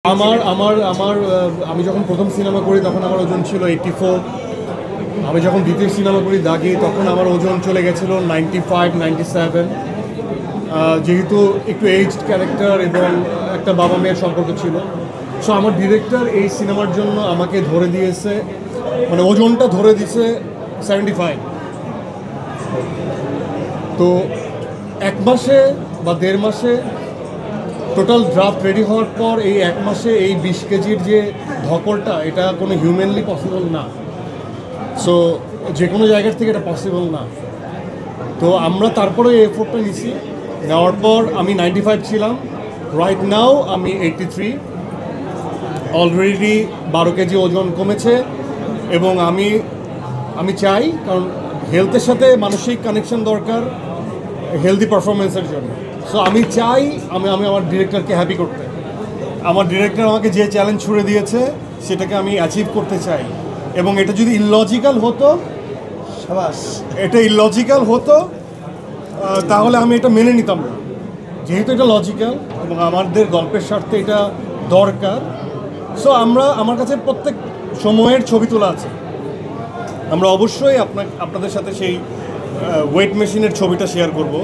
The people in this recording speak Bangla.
আমার আমার আমার আমি যখন প্রথম সিনেমা করি তখন আমার ওজন ছিল 84। আমি যখন দ্বিতীয় সিনেমা করি দাগি তখন আমার ওজন চলে গেছিলো 95, 97। যেহেতু একটু এইজড ক্যারেক্টার এবং একটা বাবা মেয়ের সম্পর্ক ছিল, সো আমার ডিরেক্টর এই সিনেমার জন্য আমাকে ধরে দিয়েছে, মানে ওজনটা ধরে দিয়েছে 75। তো এক মাসে বা দেড় মাসে টোটাল ড্রাফট রেডি হওয়ার পর এই এক মাসে এই 20 কেজির যে ধকলটা, এটা কোনো হিউম্যানলি পসিবল না। সো যে কোনো জায়গার থেকে এটা পসিবল না। তো আমরা তারপরে এই এফোর্টটা নিছি, নেওয়ার পর আমি 95 ছিলাম, রাইট নাও আমি 83। অলরেডি 12 কেজি ওজন কমেছে এবং আমি চাই, কারণ হেলথের সাথে মানসিক কানেকশন দরকার হেলদি পারফরমেন্সের জন্য। সো আমি চাই আমি আমার ডিরেক্টরকে হ্যাপি করতে। আমার ডিরেক্টর আমাকে যে চ্যালেঞ্জ ছুড়ে দিয়েছে সেটাকে আমি অ্যাচিভ করতে চাই। এবং এটা যদি ইললজিক্যাল হতো, এটা ইললজিক্যাল হতো তাহলে আমি এটা মেনে নিতাম না। যেহেতু এটা লজিক্যাল এবং আমাদের গল্পের স্বার্থে এটা দরকার, সো আমার কাছে প্রত্যেক সময়ের ছবি তোলা আছে। আমরা অবশ্যই আপনাদের সাথে সেই ওয়েট মেশিনের ছবিটা শেয়ার করব।